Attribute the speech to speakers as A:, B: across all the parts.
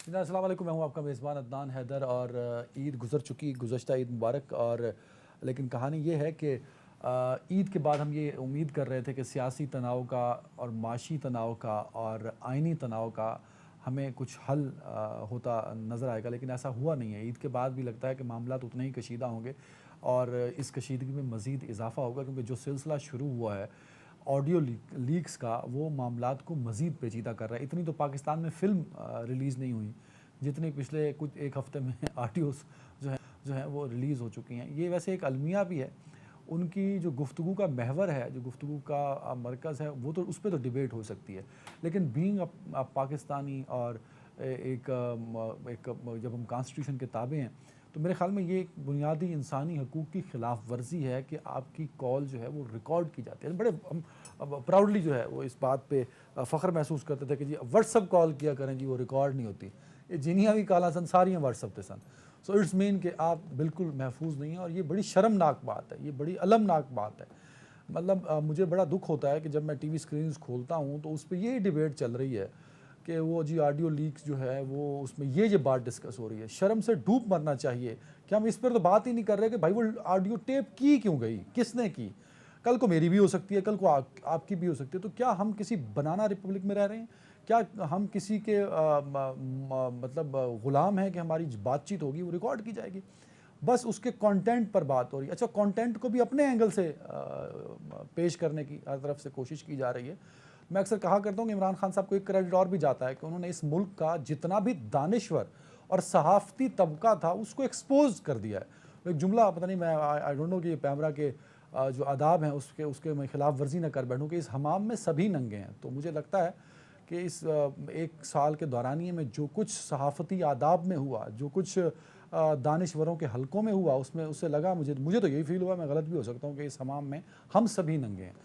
A: अस्सलाम वालेकुम, मैं हूं आपका मेज़बान अदनान हैदर। और ईद गुज़र चुकी, गुज़श्ता ईद मुबारक। और लेकिन कहानी ये है कि ईद के बाद हम ये उम्मीद कर रहे थे कि सियासी तनाव का और माशी तनाव का और आइनी तनाव का हमें कुछ हल होता नज़र आएगा, लेकिन ऐसा हुआ नहीं है। ईद के बाद भी लगता है कि मामला उतने ही कशीदा होंगे और इस कशीदगी में मज़ीद इजाफ़ा होगा, क्योंकि जो सिलसिला शुरू हुआ है ऑडियो लीक्स का, वो मामलात को मज़ीद पेचीदा कर रहा है। इतनी तो पाकिस्तान में फ़िल्म रिलीज़ नहीं हुई जितनी पिछले कुछ एक हफ़्ते में ऑडियोज़ जो है वो रिलीज़ हो चुकी हैं। ये वैसे एक अलमिया भी है, उनकी जो गुफ्तगू का महवर है, जो गुफ्तगू का मरकज़ है, वो तो उस पे तो डिबेट हो सकती है। लेकिन बीइंग पाकिस्तानी और जब हम कॉन्स्टिट्यूशन के ताबे हैं, तो मेरे ख़्याल में ये एक बुनियादी इंसानी हकूक़ की ख़िलाफ़ वर्जी है कि आपकी कॉल जो है वो रिकॉर्ड की जाती है। बड़े हम प्राउडली जो है वो इस बात पे फ़ख्र महसूस करते थे कि जी व्हाट्सअप कॉल किया करें जी, वो रिकॉर्ड नहीं होती। ये जिन्हियां भी काला सन सारियाँ व्हाट्सअप ते सन। सो इट्स मीन कि आप बिल्कुल महफूज नहीं हैं, और ये बड़ी शर्मनाक बात है, ये बड़ी अलमनाक बात है। मतलब मुझे बड़ा दुख होता है कि जब मैं टीवी स्क्रीन्स खोलता हूँ तो उस पे ये डिबेट चल रही है कि वो जी ऑडियो लीक्स जो है वो उसमें ये बात डिस्कस हो रही है। शर्म से डूब मरना चाहिए कि हम इस पर तो बात ही नहीं कर रहे कि भाई वो ऑडियो टेप की क्यों गई, किसने की। कल को मेरी भी हो सकती है, कल को आपकी भी हो सकती है। तो क्या हम किसी बनाना रिपब्लिक में रह रहे हैं? क्या हम किसी के मतलब ग़ुलाम हैं कि हमारी बातचीत होगी वो रिकॉर्ड की जाएगी, बस उसके कंटेंट पर बात हो रही है। अच्छा, कंटेंट को भी अपने एंगल से पेश करने की हर तरफ से कोशिश की जा रही है। मैं अक्सर कहा करता हूँ कि इमरान खान साहब को एक क्रेडिट और भी जाता है कि उन्होंने इस मुल्क का जितना भी दानिश्वर और सहाफ़ती तबका था उसको एक्सपोज कर दिया है। एक जुमला पता नहीं, मैं आई डोंट नो कि ये पैमरा के जो आदाब हैं उसके उसके मैं खिलाफ वर्जी ना कर बैठूँ कि इस हमाम में सभी नंगे हैं। तो मुझे लगता है कि इस एक साल के दौरानिए में जो कुछ सहाफ़ती आदाब में हुआ, जो कुछ दानिश्वरों के हलकों में हुआ, उसमें उससे लगा मुझे तो यही फ़ील हुआ, मैं गलत भी हो सकता हूँ, कि इस हमाम में हम सभी नंगे हैं।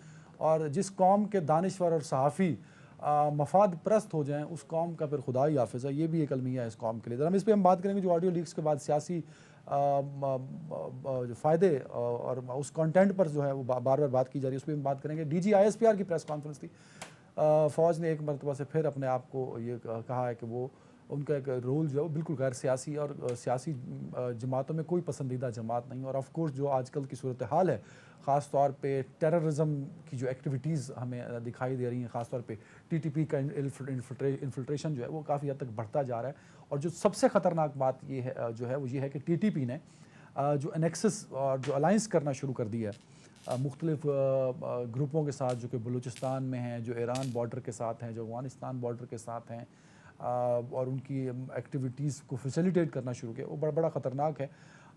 A: और जिस कौम के दानिश्वर और सहाफ़ी मफाद प्रस्त हो जाएं, उस कौम का फिर खुदा ही हाफ़िज़ है। ये भी एक अलमिया है इस कौम के लिए। हम इस पर हम बात करेंगे जो ऑडियो लीक्स के बाद सियासी जो फ़ायदे और उस कंटेंट पर जो है वो बार बार बात की जा रही है, उस पर हम बात करेंगे। DGISPR की प्रेस कॉन्फ्रेंस थी। फ़ौज ने एक मरतबा से फिर अपने आप को ये कहा है कि वो उनका एक रोल जो है वो बिल्कुल गैर सियासी, और सियासी जमातों में कोई पसंदीदा जमात नहीं। और ऑफ़ कोर्स जो आजकल की सूरत हाल है, ख़ास तौर पे टेररिज्म की जो एक्टिविटीज़ हमें दिखाई दे रही हैं, ख़ास तौर पे TTP का इन्फिल्ट्रेशन जो है वो काफ़ी हद तक बढ़ता जा रहा है। और जो सबसे ख़तरनाक बात ये है जो है वो ये है कि TTP ने जो एनेक्सिस और जो अलाइंस करना शुरू कर दिया है मुख्तलिफ ग्रुपों के साथ, जो कि बलूचिस्तान में हैं, जो ईरान बॉर्डर के साथ हैं, जो अफ़गानिस्तान बॉर्डर के साथ हैं, और उनकी एक्टिविटीज़ को फैसिलिटेट करना शुरू किया, वो बड़ा बड़ा ख़तरनाक है।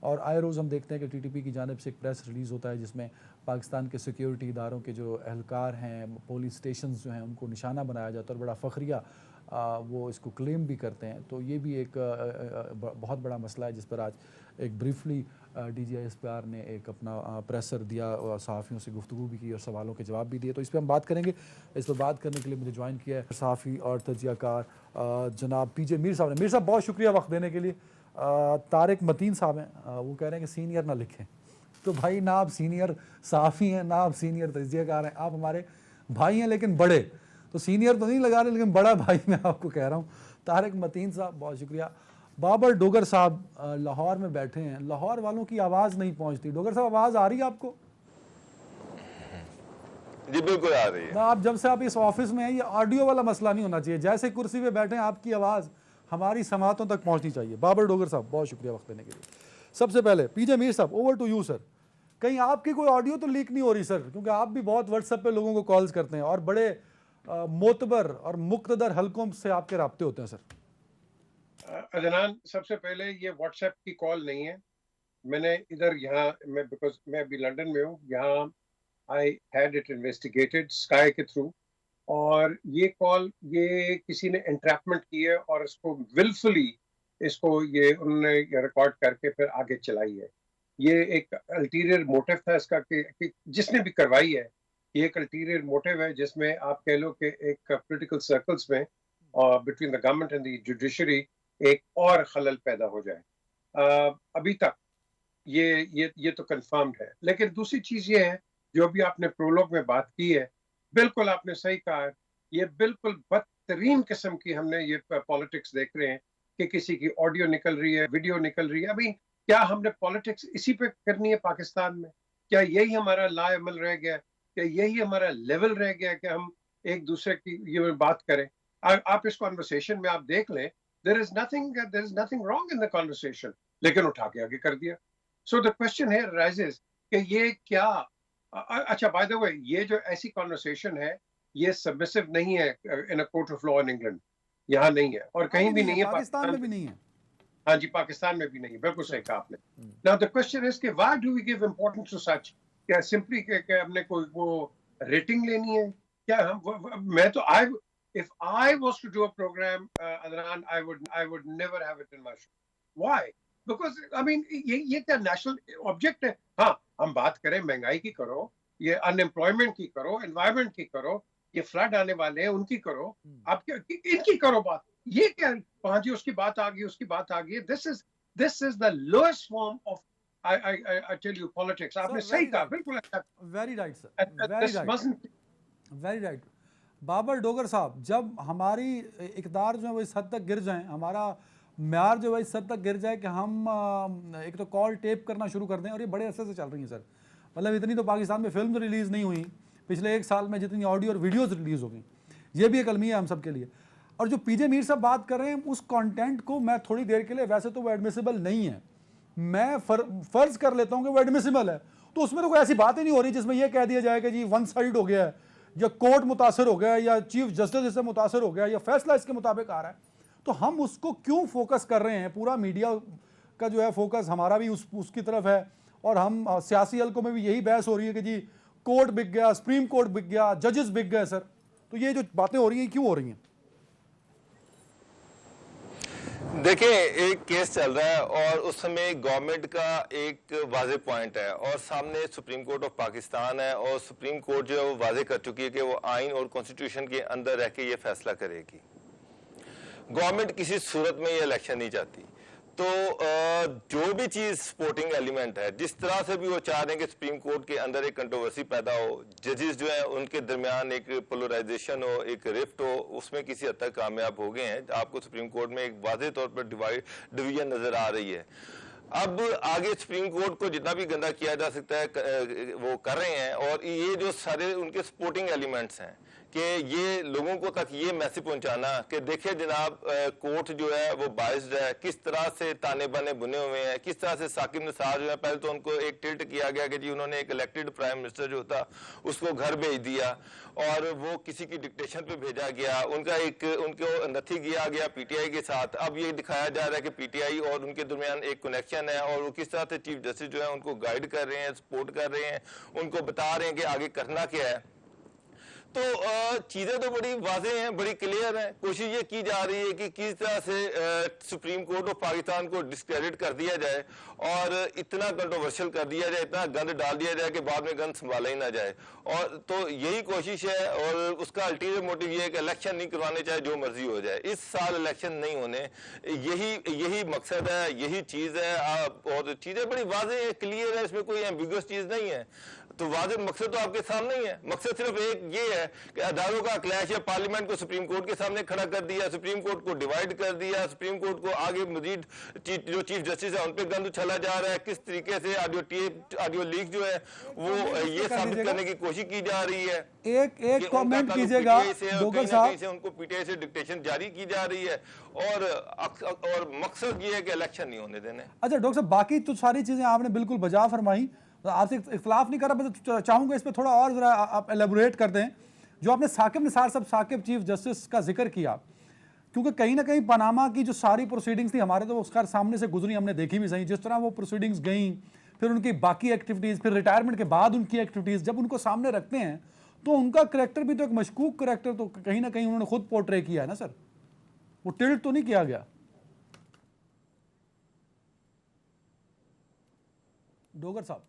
A: और आए रोज़ हम देखते हैं कि TTP की जानिब से एक प्रेस रिलीज़ होता है जिसमें पाकिस्तान के सिक्योरिटी इदारों के जो एहलकार हैं, पुलिस स्टेशंस जो हैं, उनको निशाना बनाया जाता है, और बड़ा फ़ख्रिया वो इसको क्लेम भी करते हैं। तो ये भी एक बहुत बड़ा मसला है जिस पर आज एक ब्रीफली DGISPR ने एक अपना प्रेसर दिया और सहाफ़ियों से गुफ्तगू भी की और सवालों के जवाब भी दिए। तो इस पर हम बात करेंगे। इस पर बात करने के लिए मुझे ज्वाइन किया है सहाफ़ी और तजियाकार जनाब PJ मीर साहब ने। मीर साहब, बहुत शुक्रिया वक्त देने के लिए। तारिक मतीन साहब हैं, वो कह रहे हैं कि सीनियर ना लिखें। तो भाई, ना आप सीनियर सहाफ़ी हैं, ना आप सीनियर तजियाकार हैं, आप हमारे भाई हैं लेकिन बड़े। तो सीनियर तो नहीं लगा रहे, लेकिन बड़ा भाई मैं आपको कह रहा हूँ। तारिक मतीन साहब, बहुत शुक्रिया। बाबर डोगर साहब लाहौर में बैठे हैं, लाहौर वालों की आवाज़ नहीं पहुँचती। डोगर साहब, आवाज़ आ रही है आपको?
B: जी बिल्कुल आ रही है।
A: ना, आप जब से आप इस ऑफिस में हैं, ये ऑडियो वाला मसला नहीं होना चाहिए। जैसे कुर्सी पे बैठे हैं, आपकी आवाज़ हमारी समातों तक पहुंचनी चाहिए। बाबर डोगर साहब, बहुत शुक्रिया वक्त देने के लिए। सबसे पहले PJ मीर साहब, ओवर टू यू सर। कहीं आपकी कोई ऑडियो तो लीक नहीं हो रही सर? क्योंकि आप भी बहुत व्हाट्सएप पे लोगों को कॉल्स करते हैं और बड़े मोतबर और मुक्तदर हलकों से आपके राब्ते होते हैं सर।
C: अदनान, सबसे पहले ये व्हाट्सएप की कॉल नहीं है। मैंने इधर यहाँ बिकॉज मैं अभी लंदन में हूँ, यहाँ I had it investigated sky के थ्रू, और ये कॉल ये किसी ने एंट्रैपमेंट की है और इसको विलफुली इसको ये उन्होंने रिकॉर्ड करके फिर आगे चलाई है। ये एक अल्टीरियर मोटिव था इसका कि जिसने भी करवाई है, ये एक अल्टीरियर मोटिव है जिसमें आप कह लो कि एक पॉलिटिकल सर्कल्स में और between the government and the judiciary एक और खलल पैदा हो जाए। अभी तक ये तो कंफर्म्ड है। लेकिन दूसरी चीज ये है, जो भी आपने प्रोलॉग में बात की है, बिल्कुल आपने सही कहा है। ये बिल्कुल बदतरीन किस्म की हमने ये पॉलिटिक्स देख रहे हैं कि किसी की ऑडियो निकल रही है, वीडियो निकल रही है। अभी क्या हमने पॉलिटिक्स इसी पे करनी है पाकिस्तान में? क्या यही हमारा लाअमल रह गया? क्या यही हमारा लेवल रह गया कि हम एक दूसरे की ये बात करें? आप इस कॉन्वर्सेशन में आप देख लें, there is nothing wrong in the conversation, लेकिन उठा के आगे कर दिया। So the question here raises कि ये क्या अच्छा, बाय द वे, ये जो ऐसी कॉन्वर्सेशन है, ये सबमिसिव नहीं है in a court of law in England, यहाँ नहीं है और कहीं भी नहीं है,
A: पाकिस्तान में
C: पाकिस्तान
A: भी नहीं है।
C: हाँ जी, पाकिस्तान में भी नहीं, बिल्कुल सही कहा आपने। नाउ द क्वेश्चन इज कि why do we give importance to such? क्या सिंपली कि हमने कोई वो रेटिंग लेनी है क्या? मैं तो I if I was to do a program Adnan, I would never have it in my show. Why? Because I mean ये क्या नेशनल ऑब्जेक्ट है? हाँ, हम बात करें महंगाई की करो, ये अनएम्प्लॉयमेंट की करो, एनवायरमेंट की करो, ये फ्लड आने वाले हैं उनकी करो, आप क्या इनकी करो बात। ये क्या, हाँ जी उसकी बात आ गई, उसकी बात आ गई। This is the lowest form of I tell you politics. आपने सही कहा, बिल्कुल अच्छा।
A: Very right sir, very
C: this
A: right,
C: wasn't
A: very right. Babar Dogar साहब, जब हमारी इकदार जो है वो इस हद तक गिर जाएं, हमारा म्यार जो है इस हद तक गिर जाए कि हम एक तो कॉल टेप करना शुरू कर दें, और ये बड़े अरसे से चल रही हैं सर। मतलब इतनी तो पाकिस्तान में फिल्म रिलीज़ नहीं हुई पिछले एक साल में जितनी ऑडियो और वीडियोज़ रिलीज़ हो गई। ये भी एक अलमिया है हम सब के लिए। और जो पीजे मीर साहब बात कर रहे हैं उस कंटेंट को मैं थोड़ी देर के लिए, वैसे तो वो एडमिसिबल नहीं है, मैं फर्ज कर लेता हूं कि वो एडमिसिबल है, तो उसमें तो कोई ऐसी बात ही नहीं हो रही जिसमें यह कह दिया जाए कि जी वन साइड हो गया है, या कोर्ट मुतासर हो गया, या चीफ जस्टिस इससे मुतासर हो गया, या फैसला इसके मुताबिक आ रहा है। तो हम उसको क्यों फोकस कर रहे हैं? पूरा मीडिया का जो है फोकस हमारा भी उसकी तरफ है, और हम सियासी हल्कों में भी यही बहस हो रही है कि जी कोर्ट बिक गया, सुप्रीम कोर्ट बिक गया, जजेस बिक गए सर। तो ये जो बातें हो रही हैं क्यों हो रही हैं?
B: देखिए, एक केस चल रहा है और उस समय गवर्नमेंट का एक वाजे पॉइंट है और सामने सुप्रीम कोर्ट ऑफ पाकिस्तान है, और सुप्रीम कोर्ट जो है वो वाजे कर चुकी है कि वो आइन और कॉन्स्टिट्यूशन के अंदर रह के ये फैसला करेगी। गवर्नमेंट किसी सूरत में ये इलेक्शन नहीं चाहती। तो जो भी चीज सपोर्टिंग एलिमेंट है, जिस तरह से भी वो चाह रहे हैं कि सुप्रीम कोर्ट के अंदर एक कंट्रोवर्सी पैदा हो, जजेस जो है उनके दरमियान एक पोलराइजेशन हो, एक रिफ्ट हो, उसमें किसी हद तक कामयाब हो गए हैं। आपको सुप्रीम कोर्ट में एक वाज़ेह तौर पर डिवीजन नजर आ रही है। अब आगे सुप्रीम कोर्ट को जितना भी गंदा किया जा सकता है वो कर रहे हैं, और ये जो सारे उनके सपोर्टिंग एलिमेंट्स हैं कि ये लोगों को तक ये मैसेज पहुंचाना कि देखिए जनाब, कोर्ट जो है वो बाइस्ड है, किस तरह से ताने बाने बुने हुए हैं, किस तरह से साकिब निसार जो है, पहले तो उनको एक टिल्ट किया गया कि जी उन्होंने एक इलेक्टेड प्राइम मिनिस्टर जो था उसको घर भेज दिया और वो किसी की डिक्टेशन पे भेजा गया, उनको नथी किया गया पीटीआई के साथ। अब ये दिखाया जा रहा है कि पीटीआई और उनके दरमियान एक कनेक्शन है, और वो किस तरह से चीफ जस्टिस जो है उनको गाइड कर रहे हैं, सपोर्ट कर रहे हैं, उनको बता रहे हैं कि आगे करना क्या है। तो चीजें तो बड़ी वाज़ेह हैं, बड़ी क्लियर हैं। कोशिश ये की जा रही है कि किस तरह से सुप्रीम कोर्ट ऑफ पाकिस्तान को डिस्क्रेडिट कर दिया जाए और इतना कंट्रोवर्शियल कर दिया जाए, इतना गंद डाल दिया जाए कि बाद में गंद संभाला ही ना जाए। और तो यही कोशिश है, और उसका अल्टीरियर मोटिव ये है कि इलेक्शन नहीं करवाने, चाहे जो मर्जी हो जाए। इस साल इलेक्शन नहीं होने, यही मकसद है, यही चीज है। और चीजें बड़ी वाज़ेह है, क्लियर है, इसमें कोई एम्बिगुअस चीज नहीं है। तो वाज़ेह मकसद तो आपके सामने ही है। मकसद सिर्फ एक ये है कि अदारों का क्लैश है, पार्लियामेंट को सुप्रीम कोर्ट के सामने खड़ा कर दिया, सुप्रीम कोर्ट को डिवाइड कर दिया, सुप्रीम कोर्ट को आगे मजीद जो चीफ जस्टिस है उन पर गंद उछाला जा रहा है। किस तरीके से ऑडियो लीक जो है वो ये साबित करने की कोशिश की जा रही है।
A: एक कमेंट कीजिएगा डोगर साहब,
B: उनको पीटीआई से डिक्टेशन जारी की जा रही है, और मकसद ये है कि इलेक्शन नहीं होने देने।
A: अच्छा डॉक्टर साहब, बाकी तो सारी चीजें आपने बिल्कुल बजा फरमाई, आपसे इख्तलाफ नहीं कर रहा, मैं चाहूंगा इस पर थोड़ा और जरा आप एलेबोरेट कर दें। जो आपने साकिब निसार साहब, साकिब चीफ जस्टिस का जिक्र किया, क्योंकि कहीं ना कहीं पनामा की जो सारी प्रोसीडिंग्स थी हमारे तो उसका सामने से गुजरी, हमने देखी भी सही, जिस तरह वो प्रोसीडिंग्स गई, फिर उनकी बाकी एक्टिविटीज़, फिर रिटायरमेंट के बाद उनकी एक्टिविटीज़ जब उनको सामने रखते हैं तो उनका करेक्टर भी तो एक मशकूक करेक्टर तो कहीं ना कहीं उन्होंने खुद पोर्ट्रे किया है ना सर, वो टिल्ट तो नहीं किया गया। डोगर साहब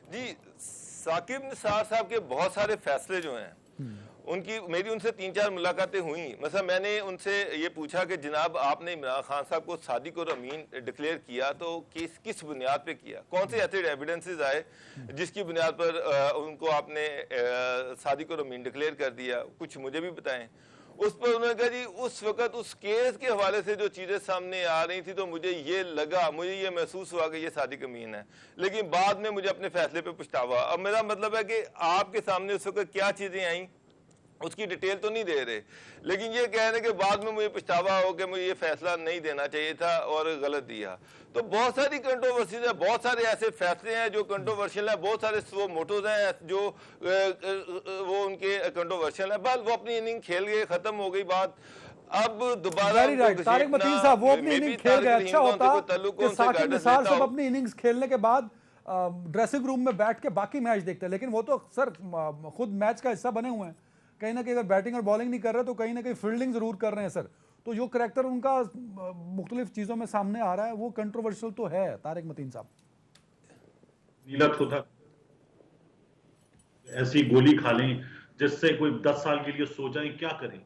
B: जी, साकिब निसार साहब के बहुत सारे फैसले जो हैं मेरी उनसे 3-4 मुलाकातें हुई। मतलब मैंने उनसे ये पूछा कि जनाब आपने इमरान खान साहब को सादिक और अमीन डिक्लेयर किया तो किस बुनियाद पे किया, कौन से ऐसे एविडेंसेस आए जिसकी बुनियाद पर उनको आपने सादिक और अमीन डिक्लेयर कर दिया, कुछ मुझे भी बताएं। उस पर उन्होंने कहा जी उस वक्त उस केस के हवाले से जो चीजें सामने आ रही थी तो मुझे ये लगा, मुझे ये महसूस हुआ कि ये सादिक अमीन है, लेकिन बाद में मुझे अपने फैसले पे पछतावा। अब मेरा मतलब है कि आपके सामने उस वक्त क्या चीजें आई उसकी डिटेल तो नहीं दे रहे, लेकिन ये कह रहे कि बाद में मुझे पछतावा हो कि मुझे ये फैसला नहीं देना चाहिए था और गलत दिया। तो बहुत सारी कंट्रोवर्सीज है, बहुत सारे ऐसे फैसले हैं जो कंट्रोवर्शियल है, बहुत सारे वो मोटोज हैं जो वो उनके कंट्रोवर्शियल है। बस वो अपनी इनिंग खेल गए, खत्म हो गई बात। अब दोबारा
A: वेरी राइट तारिक मतीन साहब, वो अपनी इनिंग खेल गए। अच्छा होता कि साकिब निसार साहब अपनी इनिंग्स खेलने के बाद ड्रेसिंग रूम में बैठ के बाकी मैच देखते हैं, लेकिन वो तो सर खुद मैच का हिस्सा बने हुए हैं। कहीं ना कहीं अगर बैटिंग और बॉलिंग नहीं कर रहे तो कहीं ना कहीं फील्डिंग जरूर कर रहे हैं सर। तो जो करैक्टर उनका मुख्तलिफ चीजों में सामने आ रहा है वो कंट्रोवर्शियल तो है। तारिक मतीन साहब,
D: नीलत होता ऐसी गोली खा लें जिससे कोई 10 साल के लिए सो जाए, क्या करें?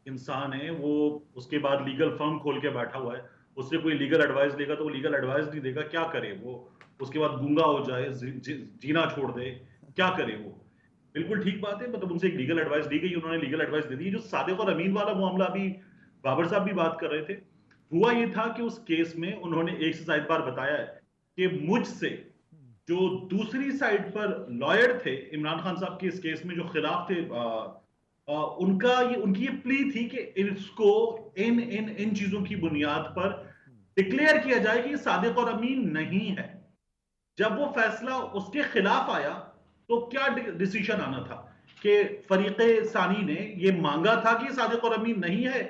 D: इंसान है वो, उसके बाद लीगल फर्म खोल के बैठा हुआ है, उससे कोई लीगल एडवाइस लेगा तो वो लीगल एडवाइस नहीं देगा, क्या करे वो? उसके बाद गूंगा हो जाए, जीना छोड़ दे, क्या करे वो? बिल्कुल ठीक बात है, मतलब उनसे एक लीगल एडवाइस दी गई, उन्होंने लीगल एडवाइस दे दी। जो सादिक और अमीन वाला मामला अभी बाबर साहब भी बात कर रहे थे, हुआ ये था कि उस केस में उन्होंने एक से ज्यादा बार बताया है कि मुझसे जो दूसरी साइड पर लॉयर थे इमरान खान साहब के इस केस में जो खिलाफ थे, उनकी ये प्ली थी कि इसको इन इन इन चीजों की बुनियाद पर डिक्लेयर किया जाए कि ये सादिक और अमीन नहीं है। जब वो फैसला उसके खिलाफ आया तो क्या डिसीजन आना था कि फरीके सानी ने ये मांगा था कि सादिक और अमीन नहीं है,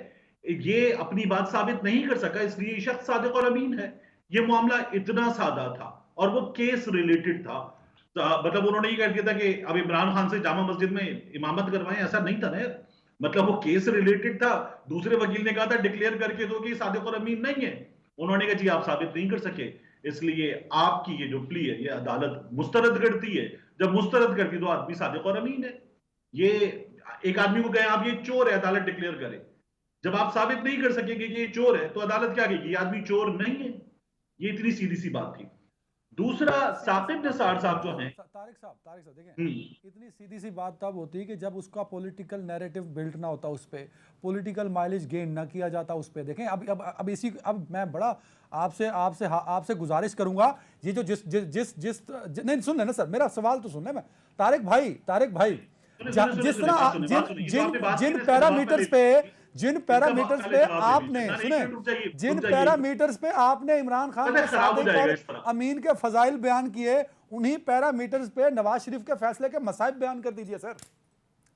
D: ये अपनी बात साबित नहीं कर सका इसलिए शख्स सादिक और अमीन है। ये मामला इतना सादा था और वो केस रिलेटेड था। मतलब उन्होंने ये कह दिया था कि अब इमरान खान से जामा मस्जिद में इमामत करवाएं, ऐसा नहीं था ना। मतलब वो केस रिलेटेड था। दूसरे वकील ने कहा था डिक्लेयर करके दो कि सादिक और अमीन नहीं है, उन्होंने कहा जी आप साबित नहीं कर सके, इसलिए आपकी ये जो प्ली है ये अदालत मुस्तरद करती है। जब मुस्तरद करती तो आदमी सादिक और अमीन है। ये एक आदमी को कहें आप ये चोर है, अदालत डिक्लेयर करे। जब आप साबित नहीं कर सकेंगे कि ये चोर है तो अदालत क्या कहेगी, ये आदमी चोर नहीं है। ये इतनी सीधी सी बात थी। दूसरा साकिब निसार साहब जो हैं,
A: तारिक साहब देखें, इतनी सीधी सी बात तब होती है कि जब उसका पॉलिटिकल नैरेटिव बिल्ड ना होता, उस पे पॉलिटिकल माइलेज गेन ना किया जाता उस पे। देखें अब इसी अब मैं बड़ा आपसे गुजारिश करूंगा, ये जो जिस नहीं सुन लेना सर, मेरा सवाल तो सुन ले। मैं तारिक भाई जिस तरह जिन पैरामीटर्स पे आपने सुने, जिन पैरामीटर्स पे आपने इमरान खान के साथ अमीन के फजाइल बयान किए, उन्हीं पैरामीटर्स पे नवाज शरीफ के फैसले के मसाइब बयान कर दीजिए सर।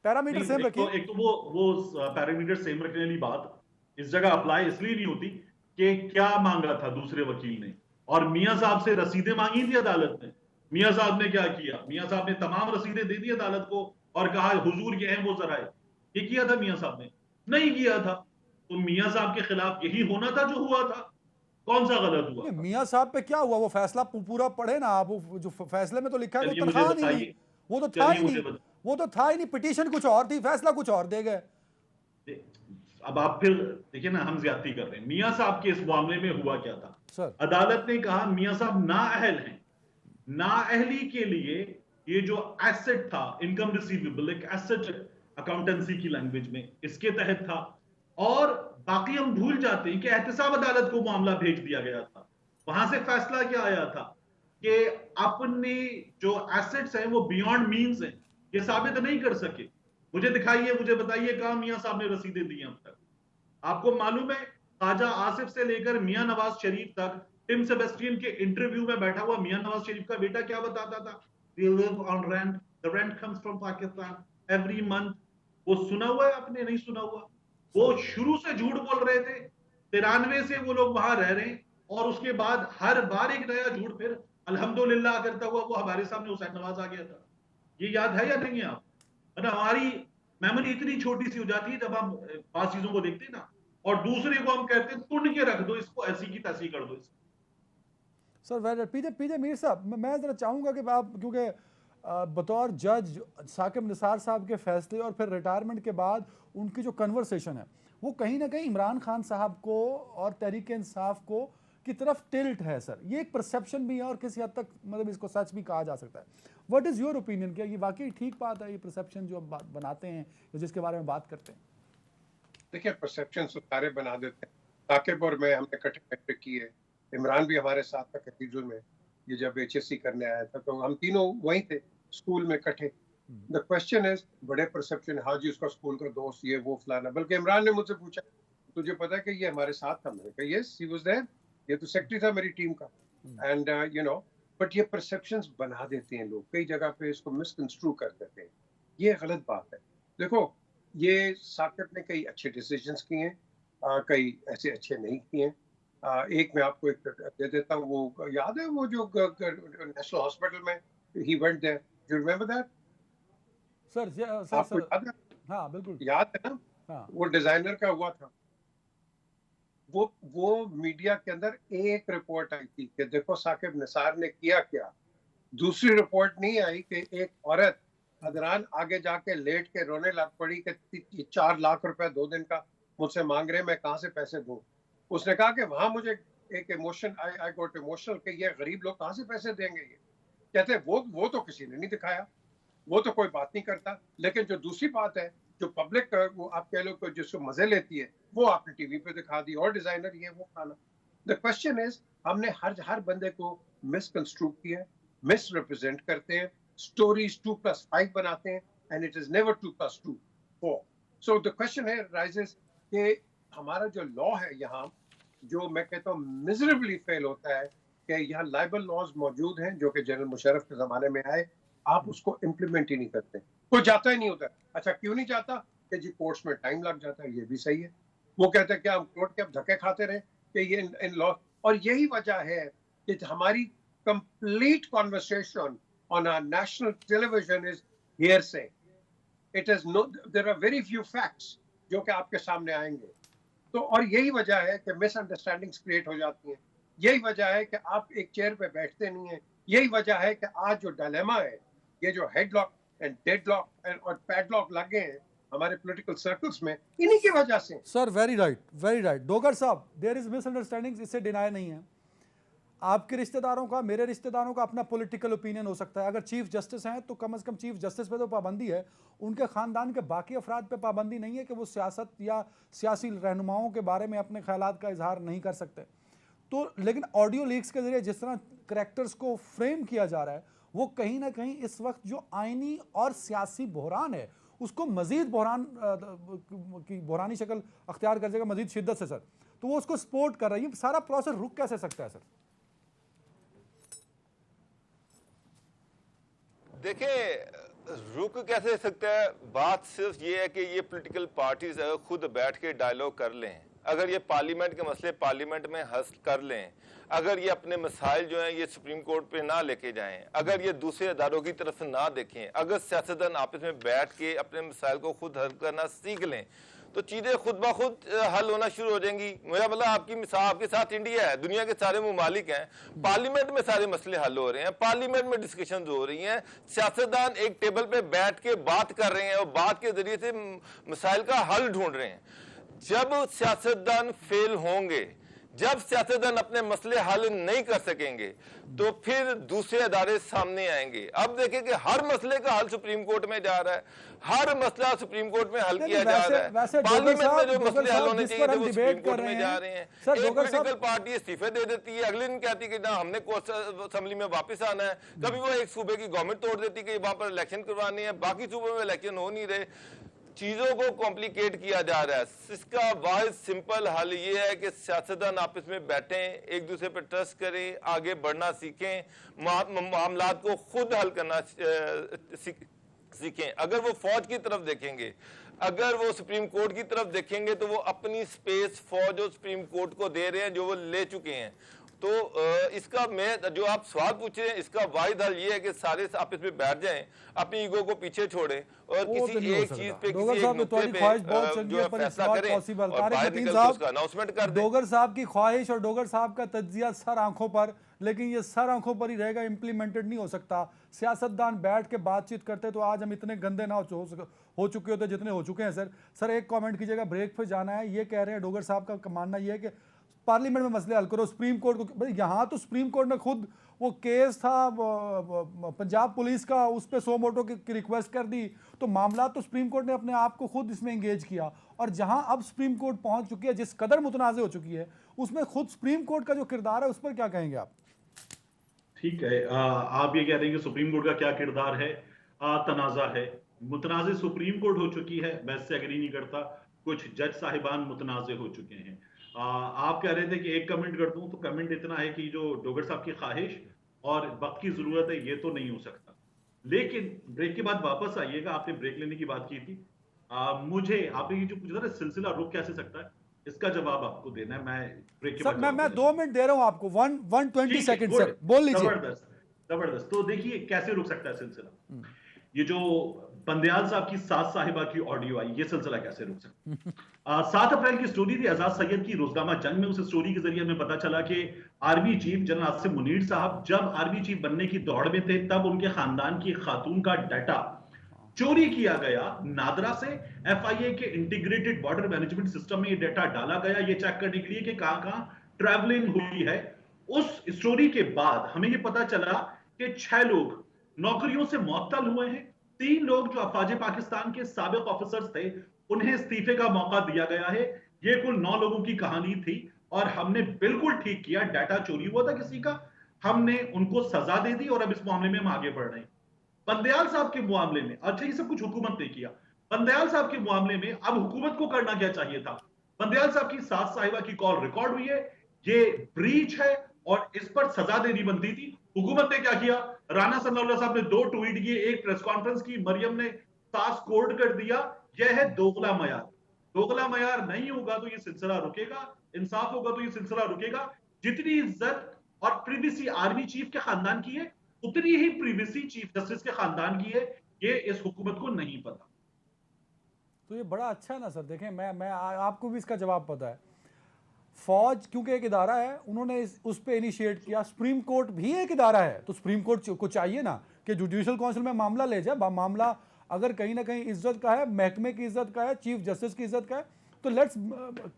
A: पैरामीटर सेम रखिए।
D: एक तो वो पैरामीटर सेम रखने वाली बात इस जगह अप्लाई इसलिए नहीं होती कि क्या मांगा था दूसरे वकील ने, और मियां साहब से रसीदें मांगी थी अदालत ने। मियां साहब ने क्या किया, मियां साहब ने तमाम रसीदें दे दी अदालत को और कहा हुजूर ये हैं वो जराए। ये किया था मियां साहब ने? नहीं किया था। तो मियां साहब के खिलाफ यही होना था जो हुआ था। कौन सा गलत हुआ?
A: मियां साहब पे क्या हुआ? वो फैसला पूरा पढ़े ना आप। वो जो फैसले में तो लिखा है वो तो था नहीं, वो तो था ही नहीं। पिटीशन कुछ और थी, फैसला कुछ और दे गए।
D: अब आप फिर देखिए ना, हम ज्यादती कर रहे हैं। मियां साहब के इस मामले में हुआ क्या था
A: सर?
D: अदालत ने कहा मियां साहब नाअहल हैं। नाअहली के लिए ये जो एसेट था, इनकम रिसीवेबल, एक एसेट अकाउंटेंसी की लैंग्वेज में, इसके तहत था। और बाकी हम भूल जाते हैं कि एहतसाब अदालत को मामला भेज दिया गया था। वहां से फैसला क्या आया था कि अपने जो एसेट्स हैं वो बियॉन्ड मीन्स हैं, ये साबित नहीं कर सके। मुझे दिखाइए, मुझे बताइए कहां मियां साहब ने रसीदें दी अब तक? आपको मालूम है ख्वाजा आसिफ से लेकर मियां नवाज शरीफ तक, टिम सेबेस्टियन के इंटरव्यू में बैठा हुआ मियां नवाज शरीफ का बेटा क्या बताता था? We live on rent, the rent comes from Pakistan every month। वो सुना हुआ है आपने? नहीं सुना हुआ। वो शुरू से झूठ बोल रहे थे। 93 से वो लोग वहां रह रहे हैं और उसके बाद हर बार एक नया झूठ। फिर अल्हम्दुलिल्लाह करता हुआ वो हमारे सामने हुसैन नवाज आ गया था। ये याद है या नहीं है आप? मतलब हमारी मेमोरी इतनी छोटी सी हो जाती है जब हम पांच चीजों को देखते हैं ना, और दूसरे को हम कहते हैं तुन के रख दो इसको, ऐसी की तैसी कर दो इसको।
A: सर पीजे मीर साहब, मैं जरा चाहूंगा कि आप, क्योंकि बतौर जज साकिब निसार साहब के फैसले और फिर रिटायरमेंट के बाद उनकी जो कन्वर्सेशन है वो कहीं ना कहीं इमरान खान साहब को और तहरीक इंसाफ को की तरफ टिल्ट है सर। ये एक परसेप्शन भी है और किसी हद तक मतलब इसको सच भी कहा जा सकता है। What is your opinion? क्या ये वाकई ठीक बात है, ये परसेप्शन जो आप बनाते हैं, जिसके बारे में बात करते हैं?
C: देखिए परसेप्शन तो सारे बना देते हैं। साकिब और मैं हमने इकट्ठे मैट्रिक की है, इमरान भी हमारे साथ था कैथीड्रल में, ये जब HSC करने आया था तो हम तीनों वहीं थे स्कूल में इकट्ठे। द क्वेश्चन इज बड़े परसेप्शन, हाँ जी उसका स्कूल का दोस्त ये वो फलाना, बल्कि इमरान ने मुझसे पूछा तुझे पता है कि ये हमारे साथ था? मैंने कहा यस ही वाज देयर, ये तो सेक्रेटरी था मेरी टीम का। एंड यू नो, बट ये परसेप्शंस बना देते हैं लोग, कई जगह पे इसको मिसकंस्ट्रू कर देते हैं, ये गलत बात है। देखो ये साकिब ने कई अच्छे डिसीजंस किए हैं, कई ऐसे अच्छे नहीं किए हैं। एक मैं आपको एक दे देता हूँ, वो याद है वो जो नेशनल हॉस्पिटल में he went there, you remember that?
A: Sir sir
C: आपको
A: सर
C: याद है?
A: हाँ बिल्कुल।
C: याद है ना?
A: हाँ
C: वो डिजाइनर का हुआ था। वो मीडिया के अंदर एक रिपोर्ट आई थी कि देखो साकिब निसार ने किया क्या। दूसरी रिपोर्ट नहीं आई कि एक औरत अदरान आगे जाके लेट के रोने लग पड़ी कि 4 लाख रुपए 2 दिन का मुझसे मांग रहे, मैं कहां से पैसे दूं। उसने कहा कि वहां मुझे एक इमोशन, आई गॉट इमोशनल कि ये गरीब लोग कहां से पैसे देंगे। ये कहते वो तो किसी ने नहीं दिखाया, वो तो कोई बात नहीं करता। लेकिन जो दूसरी बात है, जो पब्लिक वो आप कह लो कि जिसको मजे लेती है, वो आपने टीवी पे दिखा दी और डिजाइनर ये वो खाना। द क्वेश्चन इज हमने हर बंदे को मिसकंस्ट्रू किया, मिस रिप्रेजेंट करते हैं, स्टोरीज 2+5 बनाते हैं, and it is never 2+2 4। So the question है राइजेस कि हमारा जो लॉ है यहाँ, जो मैं कहता हूँ मिजरेबली फेल होता है कि यहाँ लाइबल लॉज मौजूद हैं जो कि जनरल मुशर्रफ के जमाने में आए, आप उसको इम्प्लीमेंट ही नहीं करते, कोई जाता ही नहीं होता। अच्छा क्यों नहीं जाता? कि जी कोर्ट्स में टाइम लग जाता है, ये भी सही है। वो कहते हैं क्या हम कोर्ट के अब धक्के खाते रहे कि ये इन लॉ, और यही वजह है कि हमारी complete conversation on our national television is hearsay. It is no, there are very few facts जो कि आपके सामने आएंगे। तो और यही वजह है कि मिसअंडरस्टैंडिंग्स क्रिएट हो जाती हैं, यही वजह है कि आप एक चेयर पे बैठते नहीं हैं, यही वजह है कि आज जो डायलेमा है, ये जो हेडलॉक एंड डेडलॉक एंड और पैडलॉक लगे हैं हमारे पॉलिटिकल सर्कल्स में, इन्हीं की वजह से।
A: Sir very right, very right. Dogar साहब, देयर इज मिसअंडरस्टैंडिंग्स, इससे डिनाई नहीं है। आपके रिश्तेदारों का, मेरे रिश्तेदारों का अपना पॉलिटिकल ओपिनियन हो सकता है। अगर चीफ जस्टिस हैं तो कम से कम चीफ जस्टिस पे तो पाबंदी है, उनके ख़ानदान के बाकी अफराद पे पाबंदी नहीं है कि वो सियासत या सियासी रहनुमाओं के बारे में अपने ख्यालात का इजहार नहीं कर सकते। तो लेकिन ऑडियो लीक्स के जरिए जिस तरह करेक्टर्स को फ्रेम किया जा रहा है, वो कहीं ना कहीं इस वक्त जो आइनी और सियासी बहरान है उसको मजीद बहरान की बहरानी शक्ल अख्तियार कर जाएगा मजीद शिद्दत से सर। तो वो उसको सपोर्ट कर रही है। सारा प्रोसेस रुक कैसे सकता है सर?
B: देखिए रुक कैसे सकता है, बात सिर्फ ये है कि ये पॉलिटिकल पार्टीज खुद बैठ के डायलॉग कर लें, अगर ये पार्लियामेंट के मसले पार्लियामेंट में हल कर लें, अगर ये अपने मसाइल जो हैं ये सुप्रीम कोर्ट पे ना लेके जाएं, अगर ये दूसरे अदारों की तरफ से ना देखें, अगर सियासतदान आपस में बैठ के अपने मसाइल को खुद हल करना सीख लें, तो चीजें खुद ब खुद हल होना शुरू हो जाएंगी। मेरा मतलब आपकी मिसाल, आपके साथ इंडिया है, दुनिया के सारे ममालिक हैं, पार्लियामेंट में सारे मसले हल हो रहे हैं, पार्लियामेंट में डिस्कशन हो रही हैं, सियासतदान एक टेबल पे बैठ के बात कर रहे हैं और बात के जरिए से मसाइल का हल ढूंढ रहे हैं। जब सियासतदान फेल होंगे, जब सियासतदान अपने मसले हल नहीं कर सकेंगे, तो फिर दूसरे अदारे सामने आएंगे। अब देखें कि हर मसले का हल सुप्रीम कोर्ट में जा रहा है, हर मसला सुप्रीम कोर्ट में हल किया जा रहा है, पार्लियामेंट में जो मसले हल होने चाहिए थे वो सुप्रीम कोर्ट में जा रहे हैं। एक पॉलिटिकल पार्टी इस्तीफे दे देती है, अगले दिन कहती है कि ना हमने असेंबली में वापस आना है, कभी वो एक सूबे की गवर्नमेंट तोड़ देती है कि वहां पर इलेक्शन करवाने हैं, बाकी सूबों में इलेक्शन हो नहीं रहे, चीजों को कॉम्प्लिकेट किया जा रहा है। इसका वाहिद सिंपल हल ये है कि सियासतदान आपस में बैठें, एक दूसरे पर ट्रस्ट करें, आगे बढ़ना सीखें, मामलात को खुद हल करना सीखें। अगर वो फौज की तरफ देखेंगे, अगर वो सुप्रीम कोर्ट की तरफ देखेंगे, तो वो अपनी स्पेस फौज और सुप्रीम कोर्ट को दे रहे हैं जो वो ले चुके हैं। तो इसका मैं जो आप सवाल पूछ रहे हैं, इसका वाहिद हल ये है कि सारे आपस में बैठ जाएं, अपनी ईगो को पीछे छोड़ें और किसी एक चीज पे, किसी एक नुक्ते पे जो है फैसला करें और बाहर निकल के उसका अनाउंसमेंट कर दें।
A: डोगर साहब की ख्वाहिश और डोगर साहब का तज्जिया सर आंखों पर, लेकिन ये सर आंखों पर ही रहेगा, इंप्लीमेंटेड नहीं हो सकता। सियासतदान बैठ के बातचीत करते तो आज हम इतने गंदे ना हो चुके होते जितने हो चुके हैं। सर एक कमेंट कीजिएगा, ब्रेक पे जाना है। ये कह रहे हैं डोगर साहब का मानना ये है कि पार्लियामेंट में मसले हल करो, सुप्रीम कोर्ट को। यहाँ तो सुप्रीम कोर्ट ने खुद वो केस था पंजाब पुलिस का, उस पर सो मोटो की रिक्वेस्ट कर दी, तो मामला तो सुप्रीम कोर्ट ने अपने आप को खुद इसमें एंगेज किया। और जहां अब सुप्रीम कोर्ट पहुंच चुकी है, जिस कदर मुतनाज़ हो चुकी है, उसमें खुद सुप्रीम कोर्ट का जो किरदार है उस पर क्या कहेंगे आप?
D: ठीक है, आप ये कह रहे हैं कि सुप्रीम कोर्ट का क्या किरदार है? तनाजा है, मुतनाज़ सुप्रीम कोर्ट हो चुकी है, मैं इससे एग्री नहीं करता। कुछ जज साहिबान मुतनाज़ हो चुके हैं। आप कह रहे थे कि एक कमेंट कर दूं, तो कमेंट इतना है कि जो डोगर साहब की ख्वाहिश और वक्त की जरूरत है, ये तो नहीं हो सकता। लेकिन ब्रेक के बाद वापस आइएगा, आपने ब्रेक लेने की बात की थी। मुझे आपने ये जो पूछा था सिलसिला रुक कैसे सकता है, इसका जवाब आपको देना है। मैं ब्रेक के
A: सर
D: बाद
A: मैं 2 मिनट दे रहा हूं आपको, 120 सेकंड सर, बोल लीजिए।
D: जबरदस्त जबरदस्त। तो देखिए कैसे रुक सकता है सिलसिला। ये जो बंदयाल साहब की सास साहिबा की ऑडियो आई, ये सिलसिला कैसे रुक सकता है? 7 अप्रैल की स्टोरी थी आजाद सैयद की रोजनामा जंग में। उस स्टोरी के जरिए हमें पता चला कि army chief general Asim Munir साहब जब आर्मी चीफ बनने की दौड़ में थे, तब उनके खानदान की खातून का डाटा चोरी किया गया नादरा से। एफआईए के इंटीग्रेटेड बॉर्डर मैनेजमेंट सिस्टम में ये डाटा डाला गया, ये चेक करने के लिए कि कहां-कहां ट्रैवलिंग हुई है। उस स्टोरी के बाद हमें ये पता चला कि 6 लोग नौकरियों से मुअत्तल हुए हैं। 3 लोग जो अफवाज पाकिस्तान के साबिक ऑफिसर्स थे, उन्हें इस्तीफे का मौका दिया गया है। ये कुल 9 लोगों की कहानी थी और हमने बिल्कुल ठीक किया। डाटा चोरी हुआ था किसी का, हमने उनको सजा दे दी और अब इस मामले में हम आगे बढ़ रहे हैं। बंदयाल साहब के मामले में, अच्छा ये सब कुछ हुकूमत ने किया, बंदयाल साहब के मामले में अब हुकूमत को करना क्या चाहिए था? बंदयाल साहब की सास साहिबा की कॉल रिकॉर्ड हुई है, ये ब्रीच है और इस पर सजा देनी बनती थी। हुकूमत ने क्या किया? राना सनाउल्लाह साहब ने 2 ट्वीट किए, एक प्रेस कॉन्फ्रेंस की, मरियम ने सास कोर्ट कर दिया। यह है दोगला मयार। दोगला मयार नहीं होगा तो ये सिलसिला रुकेगा, इंसाफ होगा तो ये सिलसिला रुकेगा। जितनी इज्जत और प्रिवेसी आर्मी चीफ के खानदान की है, उतनी ही प्रिवेसी चीफ जस्टिस के खानदान की है। ये इस हुकूमत को नहीं पता।
A: तो ये बड़ा अच्छा है ना सर। देखें, मैं आपको भी इसका जवाब पता है। फौज क्योंकि एक इदारा है, उन्होंने उस पर इनिशिएट किया। सुप्रीम कोर्ट भी एक इदारा है, तो सुप्रीम कोर्ट को चाहिए ना कि जुडिशल काउंसिल में मामला ले जाए। मामला अगर कहीं ना कहीं इज्जत का है, महकमे की इज्जत का है, चीफ जस्टिस की इज्जत का है, तो लेट्स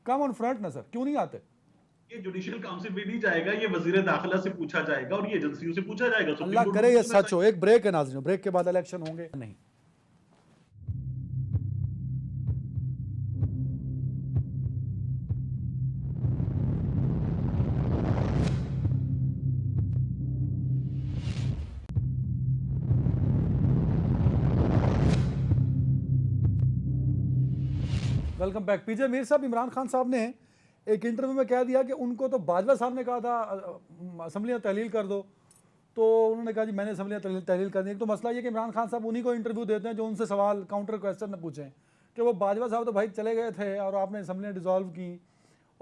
A: कम ऑन फ्रंट ना सर, क्यों नहीं आते?
D: ये जुडिशियल काउंसिल में नहीं जाएगा, ये वजीर दाखिला से पूछा जाएगा और ये एजेंसियों से पूछा जाएगा।
A: अल्लाह करे ये सच हो। एक ब्रेक है नाज़रीन, ब्रेक के बाद इलेक्शन होंगे नहीं। Welcome back. पीजे मीर साहब, इमरान खान साहब ने एक इंटरव्यू में कह दिया कि उनको तो बाजवा साहब ने कहा था असम्बलियाँ तहलील कर दो, तो उन्होंने कहा जी मैंने असम्बलियाँ तहलील कर दी। तो मसला ये कि इमरान खान साहब उन्हीं को इंटरव्यू देते हैं जो उनसे सवाल काउंटर क्वेश्चन न पूछें कि वो बाजवा साहब तो भाई चले गए थे और आपने असम्बलियाँ डिज़ोल्व की,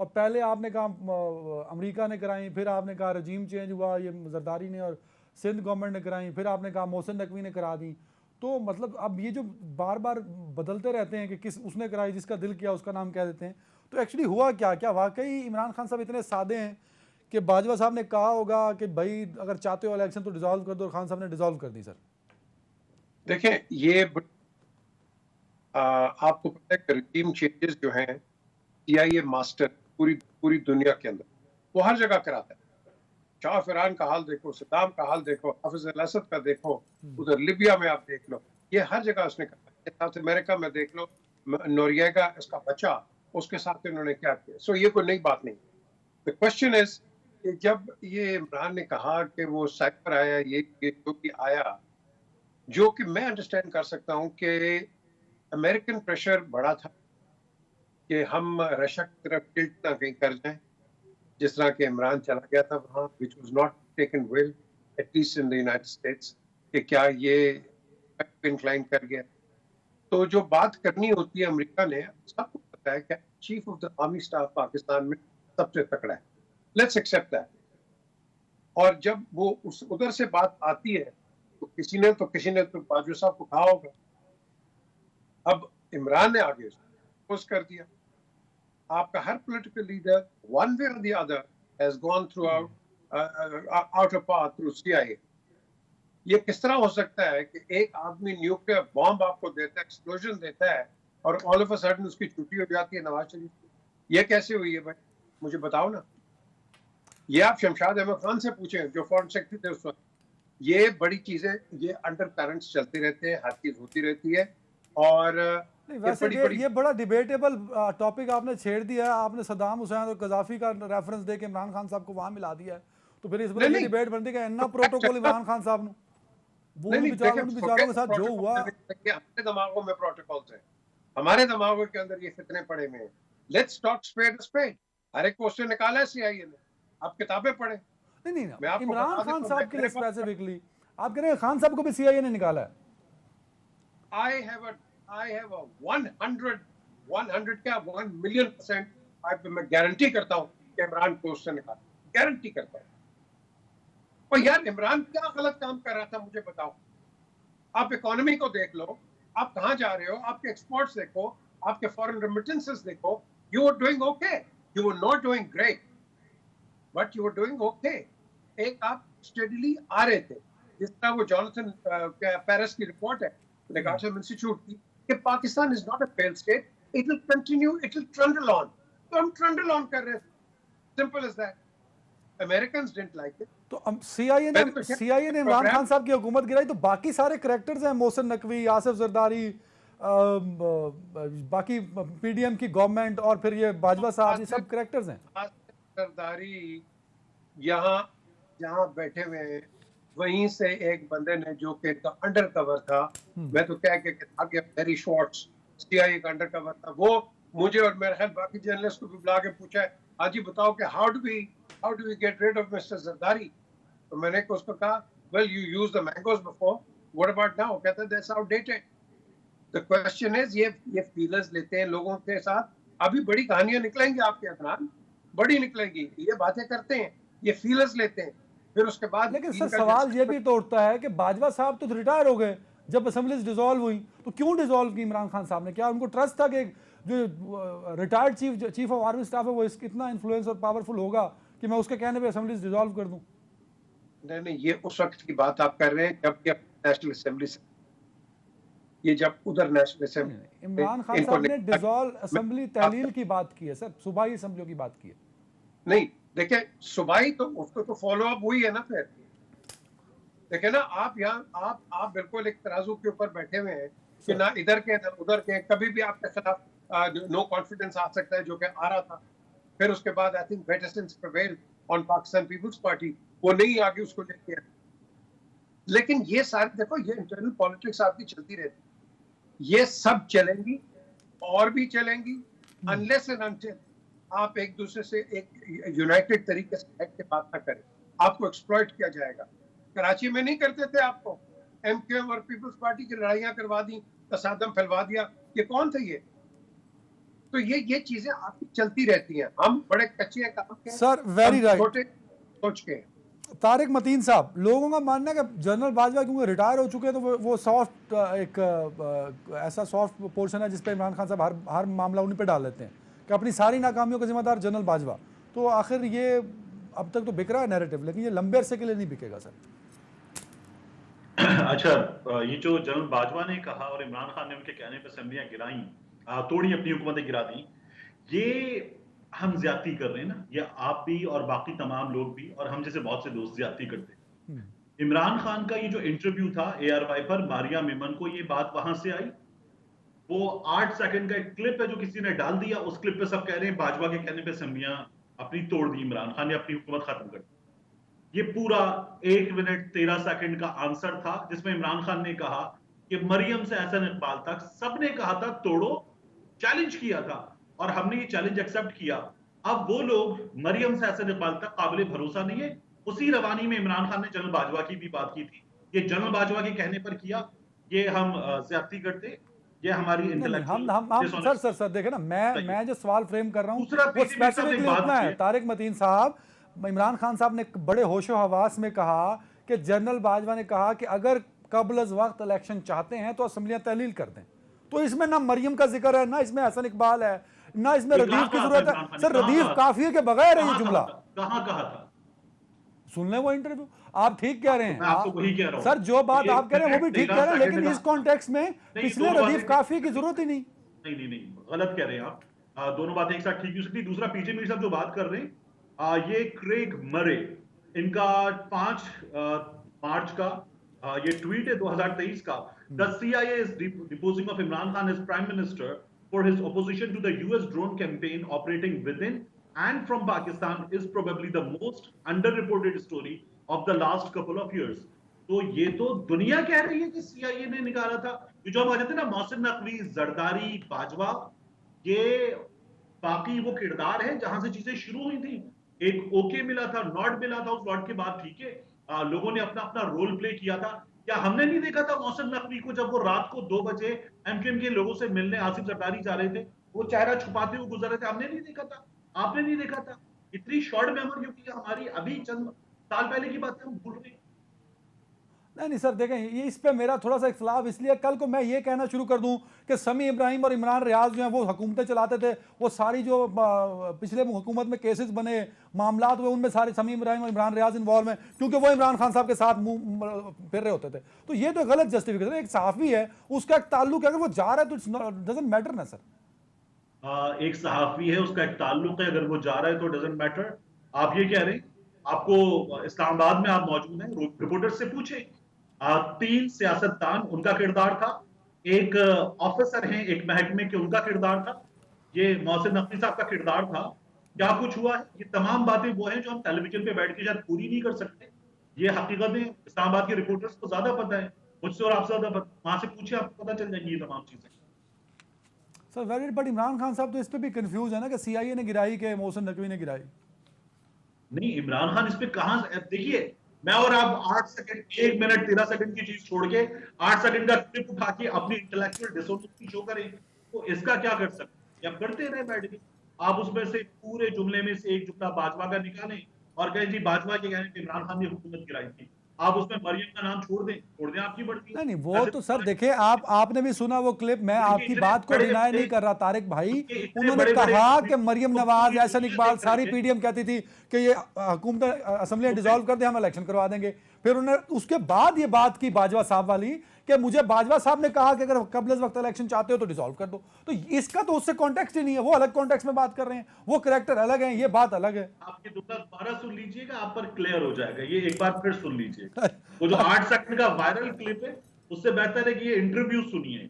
A: और पहले आपने कहा अमेरिका ने कराई, फिर आपने कहा रजीम चेंज हुआ, ये जरदारी ने और सिंध गवर्नमेंट ने कराई, फिर आपने कहा मोहसिन नकवी ने करा दी। तो मतलब अब ये जो बार बार बदलते रहते हैं कि किस उसने कराई, जिसका दिल किया उसका नाम कह देते हैं, तो एक्चुअली हुआ क्या? क्या वाकई इमरान खान साहब इतने सादे हैं कि बाजवा साहब ने कहा होगा कि भाई अगर चाहते हो इलेक्शन तो डिसॉल्व कर दो, और खान साहब ने डिसॉल्व कर दी? सर
C: देखें, ये आपको पता है कि रजीम चेंजेस जो हैं CIA मास्टर पूरी दुनिया के अंदर वो हर जगह कराता है। शाह फरान का हाल देखो, सद्दाम का हाल देखो, हाफिज अल असद का देखो, उधर लिबिया में आप देख लो, ये हर जगह उसने करा है। साउथ अमेरिका में देख लो, नोरिएगा इसका बच्चा, उसके साथ इन्होंने क्या किया। सो ये कोई नई बात नहीं। द क्वेश्चन इज, जब ये इमरान ने कहा कि वो साइबर आया, ये जो कि आया, जो कि मैं अंडरस्टैंड कर सकता हूँ कि अमेरिकन प्रेशर बड़ा था कि हम रशिया की तरफ टिल्ट ना कहीं कर जाएं, जिस तरह के इमरान चला गया था वहाँ, which was not taken well, at least in the United States, कि क्या ये इंक्लाइन कर गया। तो जो बात करनी होती है अमेरिका ने, सबको पता है कि chief of the army staff Pakistan में सबसे तकड़ा है, लेट्स एक्सेप्ट दैट। और जब वो उस उधर से बात आती है तो किसी ने तो बाजवा साहब को कहा होगा। अब इमरान ने आगे पोस्ट कर दिया। आपका हर पॉलिटिकल लीडर वन वे और the other has gone through out of path through CIA। ये किस तरह हो सकता है कि एक आदमी न्यूक्लियर बॉम्ब आपको देता है, एक्सप्लोजन देता है, और ऑल ऑफ अ सडन उसकी छुट्टी हो जाती है नवाज शरीफ की? ये कैसे हुई है भाई, मुझे बताओ ना। ये आप शमशाद अहमद खान से पूछें जो फॉरेन सेक्रेटरी थे उस वक्त। ये बड़ी चीजें, ये अंडर करंट्स चलते रहते हैं, हर चीज होती रहती है। और
A: नहीं, वैसे ये बड़ा डिबेटेबल टॉपिक आपने छेड़ दिया है। आपने सद्दाम हुसैन और कजाफी का रेफरेंस देके इमरान खान साहब को वहां मिला दिया है, तो फिर इस बार ये डिबेट बनती है इन्ना प्रोटोकॉल इमरान खान साहब ने वो भी बेचारों के साथ जो हुआ।
C: हमारे दिमागों में प्रोटोकॉल्स हैं, हमारे दिमागों के अंदर ये फितने पड़े हुए हैं। Let's talk spade spade. हर एक क्वेश्चन निकाला है सीआईए ने, आप किताबें पढ़ें।
A: नहीं, इमरान खान साहब के लिए स्पेसिफिकली आप कह रहे हैं खान साहब को भी सीआईए ने निकाला है।
C: I have a 100 क्या 1 million% मैं गारंटी करता हूं कि इमरान को उससे निकाला, गारंटी करता हूं। और यार इमरान क्या गलत काम कर रहा था मुझे बताओ। आप इकोनॉमी को देख लो, आप कहां जा रहे हो, आपके एक्सपोर्ट्स देखो, आपके फॉरेन रेमिटेंसेस देखो। You are doing okay, you are not doing great, but you are doing okay. एक आप स्टेडीली आ रहे थे, जिस तरह वो जॉनसन पेरिस की रिपोर्ट है नेगाशम इंस्टीट्यूट की कि Pakistan is not a failed state, it will continue, it will trundle on. तो हम ट्रंडल ऑन कर रहे थे, simple as that. Americans didn't like it.
A: तो सीआईए ने इमरान खान साहब की हुकूमत गिराई, तो बाकी सारे करैक्टर्स हैं, मोहसिन नकवी, आसिफ जरदारी, बाकी पीडीएम की गवर्नमेंट और फिर ये बाजवा साहब, ये सब करैक्टर्स हैं।
C: आसिफ जरदारी जहां बैठे हुए हैं, वहीं से एक बंदे ने जो कि अंडर कवर था, मैं तो कह के आगे वेरी शॉर्ट्स सीआईए का अंडर कवर था, वो मुझे और मेरे ख्याल बाकी जर्नलिस्ट को भी बुला के पूछा है, आज ही बताओ कि how do we get rid of mister Zardari. तो मैंने उसको कहा, well you use the mangoes before, what about now? कहता है that's outdated. The question is ये फीलर्स लेते हैं लोगों के साथ। अभी बड़ी कहानियां निकलेंगी आपके अदनान, बड़ी निकलेंगी। ये बातें करते हैं, ये फीलर्स लेते हैं, फिर उसके बाद।
A: लेकिन सर सवाल ये भी तो उठता है कि बाजवा साहब तो रिटायर हो गए जब असेंबलीज डिसॉल्व हुई, तो क्यों डिसॉल्व की इमरान खान साहब ने? क्या उनको ट्रस्ट था कि जो retired chief of army staff है वो इतना इन्फ्लुएंस और पावरफुल होगा कि मैं उसके कहने पे असेंबलीज डिसॉल्व कर दूं?
C: नहीं, ये उस वक्त की बात आप कर रहे हैं जब नेशनल असेंबली से, ये जब उधर नेशनल असेंबली
A: इमरान खान साहब ने डिसॉल्व असेंबली तहलील की बात की है सर, सूबाई असेंबलियों की बात की है।
C: नहीं देखिए, सूबाई तो उसको तो फॉलो अप हुई है ना। फिर देखिए ना, आप बिल्कुल एक तराजू के ऊपर बैठे हुए हैं कि ना इधर के ना उधर के। कभी भी आपके खिलाफ नो कॉन्फिडेंस आ सकता है, जो कि आ रहा था। फिर उसके बाद आई थिंक वेटसेंस प्रिवेल ऑन पाकिस्तान पीपल्स पार्टी, वो नहीं आगे उसको लेके आए। लेकिन ये सारे देखो, ये इंटरनल पॉलिटिक्स आपकी चलती रहती, ये सब चलेंगी और भी चलेंगी, अनलेस एंड अनटिल आप एक दूसरे से एक यूनाइटेड तरीके से बैठ के बात ना करें, आपको एक्सप्लॉइट किया जाएगा। कराची में नहीं करते थे आपको, एमक्यूएम और पीपल्स पार्टी की लड़ाइयां करवा दी, तसादम फैलवा दिया, ये कौन थे ये? तो ये चीजें आपकी चलती रहती हैं। हम बड़े कच्चे हैं काम के
A: सर, वेरी राइट,
C: छोटे सोच के।
A: तारिक मतीन साहब, लोगों का मानना है कि जनरल बाजवा क्योंकि रिटायर हो चुके हैं तो वो सॉफ्ट एक ऐसा सॉफ्ट पोर्शन है जिस पे इमरान खान साहब हर मामला उन्हीं पे डाल लेते हैं कि अपनी सारी नाकामियों का जिम्मेदार जनरल बाजवा। तो आखिर ये अब तक तो बिक रहा है नैरेटिव, लेकिन ये लंबे अरसे के लिए नहीं बिकेगा सर।
D: अच्छा, ये जो जनरल बाजवा ने कहा और इमरान खान ने उनके कहने पर असेंबलियां गिराई, तोड़ी, अपनी हुकूमतें गिरा दी, ये हम ज्यादती कर रहे हैं ना, ये आप भी और बाकी तमाम लोग भी, और हम जैसे बहुत से दोस्त ज्यादती करते हैं। इमरान खान का ये जो इंटरव्यू था ARY पर मारिया मेमन को, ये बात वहां से आई। वो 8 सेकंड का एक क्लिप है जो किसी ने डाल दिया, उस क्लिप पे सब कह रहे हैं बाजवा के कहने पे असेंबलियां अपनी तोड़ दी, इमरान खान ने अपनी हुकूमत खत्म कर दी। ये पूरा 1 मिनट 13 सेकंड का आंसर था जिसमें इमरान खान ने कहा कि मरियम से एहसन इकबाल तक सबने कहा था तोड़ो, चैलेंज किया था और हमने ये चैलेंज एक्सेप्ट किया। अब वो लोग मरियम से एहसन इकबाल तक काबिल भरोसा नहीं है। उसी रवानी में इमरान खान ने जनरल बाजवा की भी बात की थी, ये जनरल बाजवा के कहने पर किया, ये हम ज्यादती करते, ये हमारी
A: हम सर देखे ना, मैं जो सवाल फ्रेम कर रहा हूँ वो स्पेसिफिकली उतना है। तारिक मतीन साहब, इमरान खान साहब ने बड़े होशो हवास में कहा कि जनरल बाजवा ने कहा कि अगर कबल वक्त इलेक्शन चाहते हैं तो असेंबलियां तहलील कर दें। तो इसमें ना मरियम का जिक्र है, ना इसमें हसन इकबाल है, ना इसमें रदीफ की जरूरत है। सर रदीफ काफी के बगैर है ये जुमला।
D: कहां कहा था?
A: सुन ले वो इंटरव्यू। आप ठीक कह रहे हैं,
D: आपको वही कह रहा हूं
A: सर, जो बात आप कह रहे हैं वो भी ठीक कह रहे हैं, लेकिन इस कॉन्टेक्स्ट में पिछले रदीफ काफी की जरूरत ही नहीं।
D: नहीं, गलत कह रहे हैं आप। दोनों बातें एक साथ ठीक नहीं हो सकती। दूसरा, पीजे मीर साहब जो बात कर रहे हैं, ये क्रेग मरे, इनका 5 मार्च का ये ट्वीट है 2023 का। The CIA is deposing of Imran Khan as Prime Minister for his opposition to the US drone campaign operating within and from Pakistan is probably the most underreported story of the last couple of years। तो ये तो दुनिया कह रही है कि CIA ने निकाला था। ये जो हम कहते हैं ना, मोहसिन नकवी, जरदारी, बाजवा, ये बाकी वो किरदार है जहां से चीजें शुरू हुई थी। एक ओके मिला था, नॉट मिला था, उस नॉट के बाद ठीक है लोगों ने अपना अपना रोल प्ले किया था। क्या हमने नहीं देखा था मोहसिन नकवी को जब वो रात को 2 बजे MQM के लोगों से मिलने आसिफ जरदारी जा रहे थे, वो चेहरा छुपाते हुए गुजर रहे थे? हमने नहीं देखा था, आपने नहीं देखा था? इतनी शॉर्ट मेमोरी क्योंकि हमारी, अभी चंद साल पहले की बातें हम भूल रहे हैं।
A: नहीं सर, देखें ये इस पे मेरा थोड़ा सा इख्तलाफ इसलिए, कल को मैं ये कहना शुरू कर दूं कि समी इब्राहिम और इमरान रियाज जो हैं वो हुकूमतें चलाते थे, वो सारी जो पिछले हुकूमत में केसेस बने, मामलात हुए, उनमें सारे समी इब्राहिम और इमरान रियाज इन्वॉल्व हैं क्योंकि वो इमरान खान साहब के साथ मुंह फिर रहे होते थे। तो ये तो गलत जस्टिफिकेशन है। एक सहाफ़ी है, उसका एक ताल्लुक है, अगर वो जा रहा है तो डजंट मैटर ना सर।
D: एक सहाफी है, उसका एक ताल्लुक है, अगर वो जा रहा है तो डजंट मैटर। आप ये कह रहे हैं, आपको इस्लामाबाद में आप मौजूद हैं, रिपोर्टर से पूछे, 3 सियासतदान उनका किरदार था, एक ऑफिसर हैं एक महकमे के, उनका किरदार था, ये मोहसिन नकवी साहब का किरदार था। क्या कुछ हुआ है? ये तमाम बातें वो हैं जो हम टेलीविजन पे बैठ के शायद पूरी नहीं कर सकते। ये हकीकतें इस्लामाबाद के रिपोर्टर्स को ज्यादा पता है मुझसे और आपसे ज्यादा पता, वहां से पूछे, आपको पता चल जाएगी ये तमाम चीजें।
A: Sir very, but Imran Khan साहब तो इस पे भी कंफ्यूज है ना कि CIA ने गिराई कि मोहसिन नकवी ने गिराई।
D: नहीं, इमरान खान इस पे कहां, देखिए मैं और आप 8 सेकंड, 1 मिनट 13 सेकंड की चीज छोड़ के 8 सेकंड का क्लिप उठा के अपनी इंटेलेक्चुअल डिसोनेंसी शो करें, तो इसका क्या कर सकते हैं? या करते रहे बैठ के, आप उसमें से पूरे जुमले में से एक जुमला बाजवा का निकालें और कहें जी बाजवा ये कहने कि इमरान खान ने हुकूमत गिराई थी, आप उसमें मरियम का नाम छोड़ दें आपकी बढ़ती।
A: नहीं वो तो सर देखिए, आपने भी सुना वो क्लिप, मैं आपकी बात को डिनाई नहीं कर रहा तारिक भाई। उन्होंने कहा कि मरियम नवाज, एहसन इकबाल, सारी PDM कहती थी कि ये हुकूमत असेंबली डिसॉल्व कर दे, हम इलेक्शन करवा देंगे। फिर उन्होंने उसके बाद ये बात की बाजवा साहब वाली कि मुझे बाजवा साहब ने कहा कि अगर कबल वक्त इलेक्शन चाहते हो तो डिसॉल्व कर दो। तो इसका तो उससे कॉन्टेक्स्ट ही नहीं है, वो अलग कॉन्टेक्स्ट में बात कर रहे हैं, वो कैरेक्टर अलग है, ये बात अलग है।
D: आप ये दोबारा सुन लीजिएगा, आप पर क्लियर हो जाएगा। ये एक बार फिर सुन लीजिएगा, वो जो 8 सेकंड का वायरल क्लिप है, उससे बेहतर है कि ये इंटरव्यू सुनिए,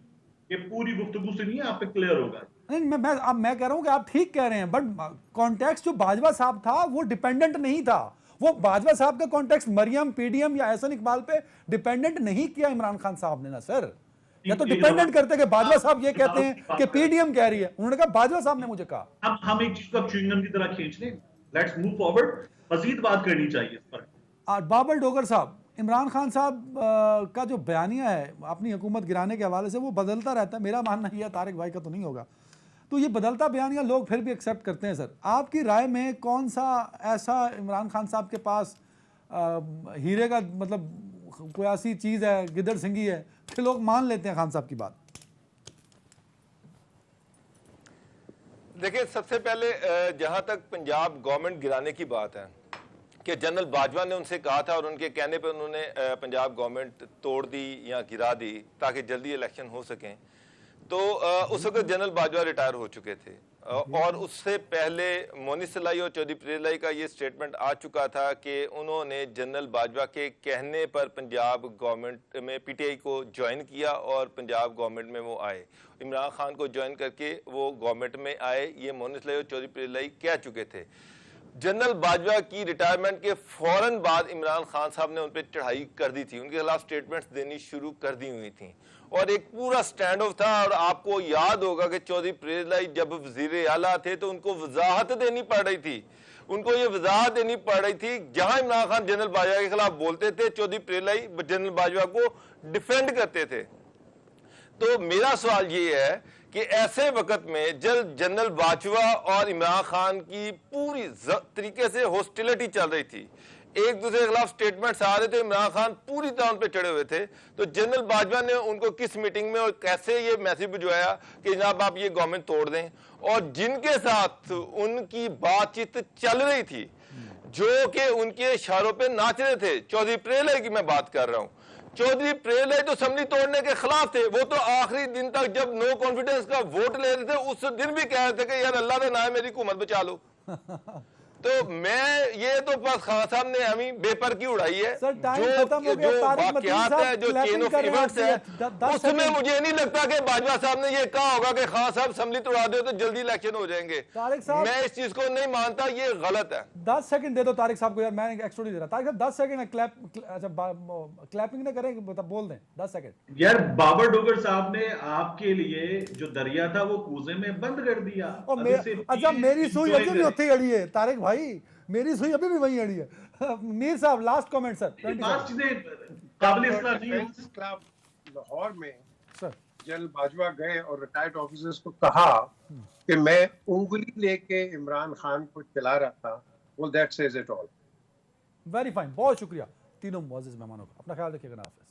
D: ये पूरी गुफ्तगू सुनिए, आप पे क्लियर होगा।
A: नहीं मैं कह रहा हूं कि आप ठीक कह रहे हैं, बट कॉन्टेक्स्ट जो बाजवा साहब था वो डिपेंडेंट नहीं था। वो बाजवा साहब का कॉन्टेक्स्ट मरियम, PDM या एहसन इकबाल पे डिपेंडेंट नहीं किया इमरान खान साहब ने ना सर। या तो डिपेंडेंट करते कि बाजवा साहब ये कहते हैं कि PDM कह रही है, उन्होंने कहा बाजवा साहब ने मुझे कहा।
D: हम एक चीज को च्युइंगम की तरह खींच लें, लेट्स मूव फॉरवर्ड, मजीद बात करनी चाहिए इस पर।
A: बाबर डोगर साहब, इमरान खान साहब का जो बयानिया है अपनी हुकूमत गिराने के हवाले से, वो बदलता रहता है। मेरा मानना यह, तारिक भाई का तो नहीं होगा, तो ये बदलता बयानिया लोग फिर भी एक्सेप्ट करते हैं। सर आपकी राय में कौन सा ऐसा इमरान खान साहब के पास हीरे का मतलब कोई ऐसी चीज़ है, गिदड़ सिंगी है कि लोग मान लेते हैं खान साहब की बात?
B: देखिए, सबसे पहले जहां तक पंजाब गवर्नमेंट गिराने की बात है कि जनरल बाजवा ने उनसे कहा था और उनके कहने पर उन्होंने पंजाब गवर्नमेंट तोड़ दी या गिरा दी ताकि जल्दी इलेक्शन हो सकें, तो उस वक्त जनरल बाजवा रिटायर हो चुके थे और उससे पहले मोनिस सलाई और चौधरी प्रेलाई का ये स्टेटमेंट आ चुका था कि उन्होंने जनरल बाजवा के कहने पर पंजाब गवर्नमेंट में PTI को ज्वाइन किया और पंजाब गवर्नमेंट में वो आए। इमरान खान को ज्वाइन करके वो गवर्नमेंट में आए, ये मोनिस सलाई और चौधरी प्रेलाई कह चुके थे। जनरल बाजवा की रिटायरमेंट के फौरन बाद इमरान खान साहब ने उन पर चढ़ाई कर दी थी, उनके खिलाफ स्टेटमेंट्स देनी शुरू कर दी हुई थी और एक पूरा स्टैंड ऑफ था। और आपको याद होगा कि चौधरी प्रेलाई जब वजीर आला थे तो उनको वजाहत देनी पड़ रही थी, उनको ये वजाहत देनी पड़ रही थी। जहां इमरान खान जनरल बाजवा के खिलाफ बोलते थे, चौधरी प्रेलाई जनरल बाजवा को डिफेंड करते थे। तो मेरा सवाल ये है कि ऐसे वक्त में जब जनरल बाजवा और इमरान खान की पूरी तरीके से हॉस्टिलिटी चल रही थी, एक दूसरे के खिलाफ स्टेटमेंट्स आ रहे थे, इमरान खान पूरी तरह उन पे चढ़े हुए थे, तो जनरल बाजवा ने उनको किस मीटिंग में और कैसे ये मैसेज भिजवाया कि जनाब आप ये गवर्नमेंट तोड़ दें, और जिनके साथ उनकी बातचीत चल रही थी, जो कि उनके इशारों पे नाच रहे थे, चौधरी प्रेलाई की मैं बात कर रहा हूं। चौधरी प्रेलाई तो असेंबली तोड़ने के खिलाफ थे, वो तो आखिरी दिन तक जब नो कॉन्फिडेंस का वोट ले रहे थे उस दिन भी कह रहे थे कि यार अल्लाह का नाम है मेरी हुकूमत बचा लो। तो मैं ये तो बस खान साहब ने हमें बेपर की उड़ाई है।
A: सर, टाइम
B: जो
A: खत्म हो गया।
B: जो
A: तारिक मतीन
B: वाकयात
A: साहब
B: है, जो
A: clapping
B: चेन ऑफ
A: कर रहे हैं
B: इवेंट्स है,
A: आपसे। 10
B: उसमें
A: सेकंड।
B: मुझे नहीं लगता कि बाजवा साहब ने ये कहा होगा कि खान साहब असम्बली तोड़ा दो तो जल्दी इलेक्शन हो जाएंगे।
A: तारिक साहब,
B: मैं इस चीज को नहीं मानता, ये गलत है।
A: 10 सेकंड दे दो तारिक साहब को यार, मैं एक्स्ट्रा नहीं दे रहा। तारिक साहब 10 सेकंड अच्छा क्लैपिंग ना करें, बोल दें 10 सेकंड।
D: यार बाबर डोगर साहब ने आपके लिए जो दरिया था वो कूजे में बंद कर दिया।
A: और
D: अभी से
A: अच्छा, मेरी सुई
D: enjoy
A: अभी भी
D: करें।
A: उत्थे अड़ी है तारिक भाई, मेरी सुई अभी भी वहीं अड़ी है। मीर साहब लास्ट कमेंट सर।
D: ये बात चीजें काबिल इस्लाह नहीं है।
C: डिफेंस क्लब लाहौर में
A: सर
C: जनरल बाजवा गए और रिटायर्ड ऑफिसर्स को कहा कि मैं उंगली लेके इमरान खान को चला रहा था। well that says it all।
A: Very fine, बहुत शुक्रिया तीनों मुअज़्ज़िज़ मेहमानों का। अपना ख्याल रखिएगा। हाफ़िज़।